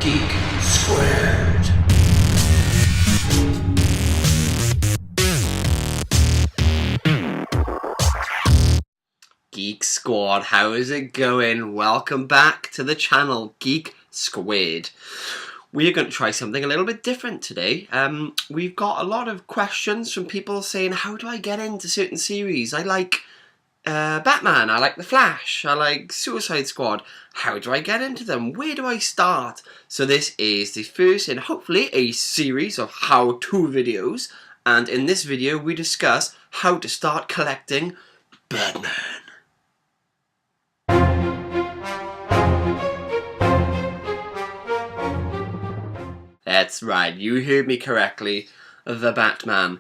Geek Squared. Geek Squad, how is it going? Welcome back to the channel, Geek Squared. We're going to try something a little bit different today. We've got a lot of questions from people saying, how do I get into certain series? I like Batman, I like The Flash, I like Suicide Squad. How do I get into them? Where do I start? So this is the first in hopefully a series of how-to videos. And in this video we discuss how to start collecting Batman. That's right, you heard me correctly, the Batman.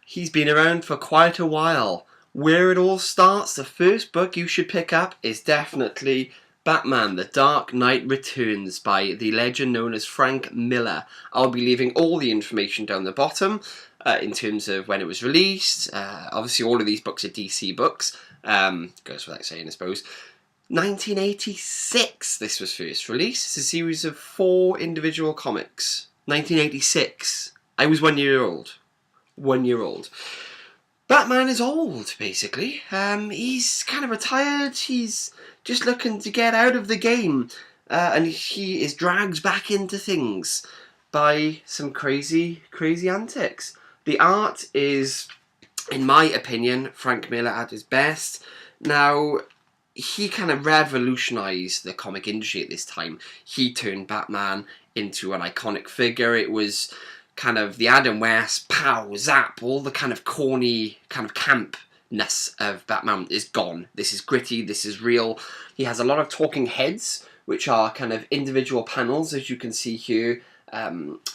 He's been around for quite a while. Where it all starts, the first book you should pick up is definitely Batman, The Dark Knight Returns by the legend known as Frank Miller. I'll be leaving all the information down the bottom in terms of when it was released. Obviously all of these books are DC books, goes without saying I suppose. 1986 this was first released. It's a series of 4 individual comics. 1986. I was 1 year old. 1 year old. Batman is old, basically. He's kind of retired. He's just looking to get out of the game. And he is dragged back into things by some crazy antics. The art is, in my opinion, Frank Miller at his best. Now, he kind of revolutionised the comic industry at this time. He turned Batman into an iconic figure. It was kind of the Adam West, pow, zap, all the kind of corny, kind of campness of Batman is gone. This is gritty, this is real. He has a lot of talking heads, which are kind of individual panels, as you can see here,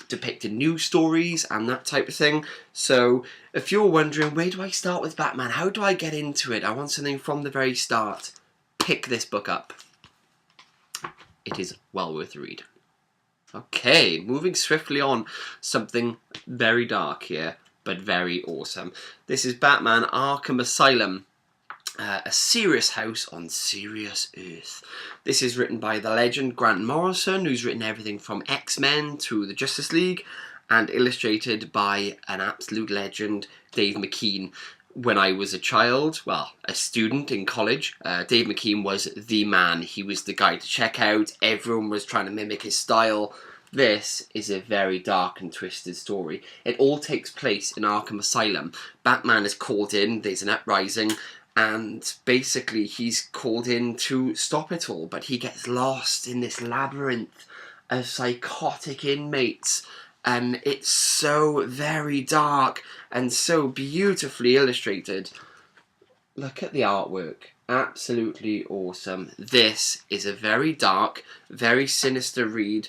depicting news stories and that type of thing. So if you're wondering, where do I start with Batman? How do I get into it? I want something from the very start. Pick this book up. It is well worth the read. Okay, moving swiftly on, something very dark here, but very awesome. This is Batman Arkham Asylum, a serious house on serious earth. This is written by the legend Grant Morrison, who's written everything from X-Men to the Justice League, and illustrated by an absolute legend, Dave McKean. When I was a child, well, a student in college, Dave McKean was the man. He was the guy to check out. Everyone was trying to mimic his style. This is a very dark and twisted story. It all takes place in Arkham Asylum. Batman is called in, there's an uprising, and basically he's called in to stop it all, but he gets lost in this labyrinth of psychotic inmates. And it's so very dark and so beautifully illustrated. Look at the artwork. Absolutely awesome. This is a very dark, very sinister read.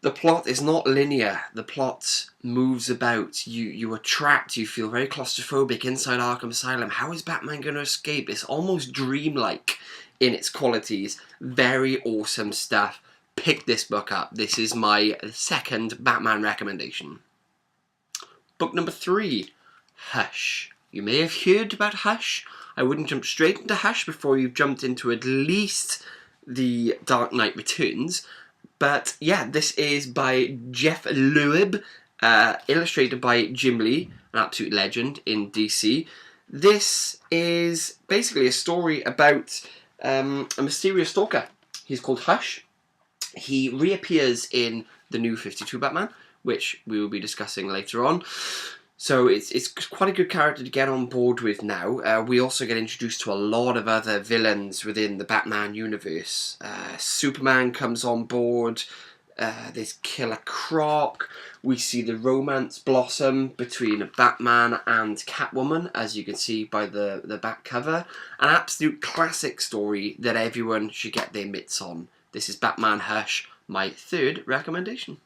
The plot is not linear. The plot moves about. You are trapped. You feel very claustrophobic inside Arkham Asylum. How is Batman going to escape? It's almost dreamlike in its qualities. Very awesome stuff. Pick this book up. This is my second Batman recommendation. Book number 3, Hush. You may have heard about Hush. I wouldn't jump straight into Hush before you've jumped into at least The Dark Knight Returns. But yeah, this is by Jeff Loeb, illustrated by Jim Lee, an absolute legend in DC. This is basically a story about a mysterious stalker. He's called Hush. He reappears in the new 52 Batman, which we will be discussing later on. So it's quite a good character to get on board with now. We also get introduced to a lot of other villains within the Batman universe. Superman comes on board. There's Killer Croc. We see the romance blossom between Batman and Catwoman, as you can see by the back cover. An absolute classic story that everyone should get their mitts on. This is Batman Hush, my third recommendation.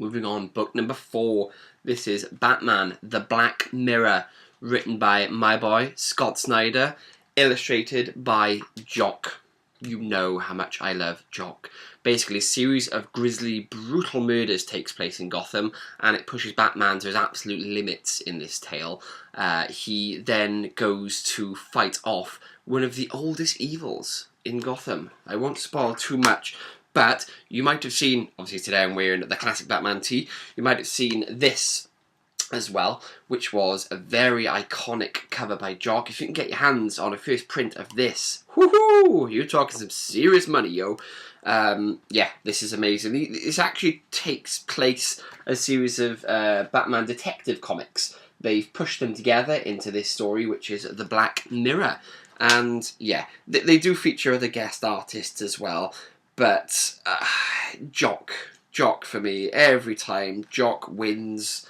Moving on, book number 4. This is Batman, The Black Mirror, written by my boy, Scott Snyder, illustrated by Jock. You know how much I love Jock. Basically, a series of grisly, brutal murders takes place in Gotham, and it pushes Batman to his absolute limits in this tale. He then goes to fight off one of the oldest evils in Gotham. I won't spoil too much, But you might have seen, obviously today I'm wearing the classic Batman tee, you might have seen this as well, which was a very iconic cover by Jock. If you can get your hands on a first print of this, woohoo, you're talking some serious money, yo. Yeah, this is amazing. This actually takes place a series of Batman detective comics. They've pushed them together into this story, which is The Black Mirror. And yeah, they do feature other guest artists as well. But Jock for me, every time, Jock wins,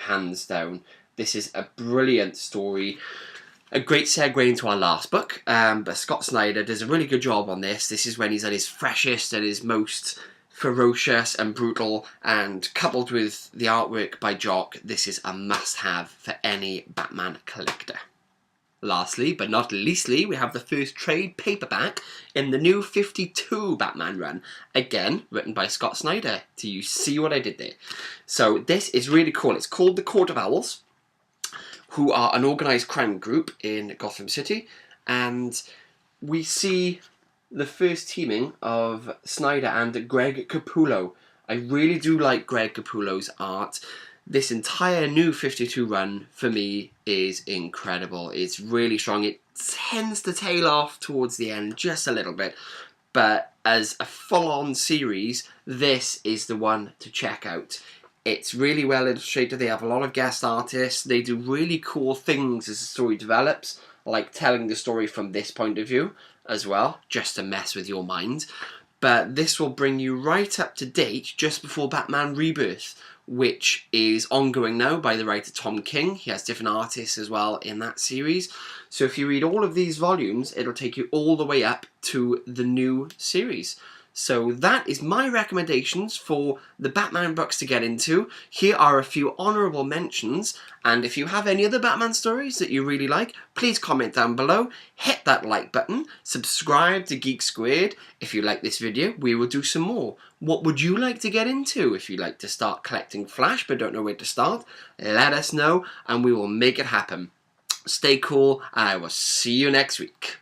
hands down. This is a brilliant story. A great segue into our last book, but Scott Snyder does a really good job on this. This is when he's at his freshest and his most ferocious and brutal, and coupled with the artwork by Jock, this is a must-have for any Batman collector. Lastly, but not leastly, we have the first trade paperback in the new 52 Batman run. Again, written by Scott Snyder. Do you see what I did there? So this is really cool. It's called the Court of Owls, who are an organised crime group in Gotham City. And we see the first teaming of Snyder and Greg Capullo. I really do like Greg Capullo's art. This entire new 52 run, for me, is incredible. It's really strong. It tends to tail off towards the end just a little bit. But as a full-on series, this is the one to check out. It's really well illustrated. They have a lot of guest artists. They do really cool things as the story develops, like telling the story from this point of view as well, just to mess with your mind. But this will bring you right up to date just before Batman Rebirth, which is ongoing now by the writer Tom King. He has different artists as well in that series. So if you read all of these volumes, it'll take you all the way up to the new series. So that is my recommendations for the Batman books to get into. Here are a few honourable mentions, and if you have any other Batman stories that you really like, please comment down below, hit that like button, subscribe to Geek Squared. If you like this video, we will do some more. What would you like to get into? If you'd like to start collecting Flash but don't know where to start, let us know and we will make it happen. Stay cool, and I will see you next week.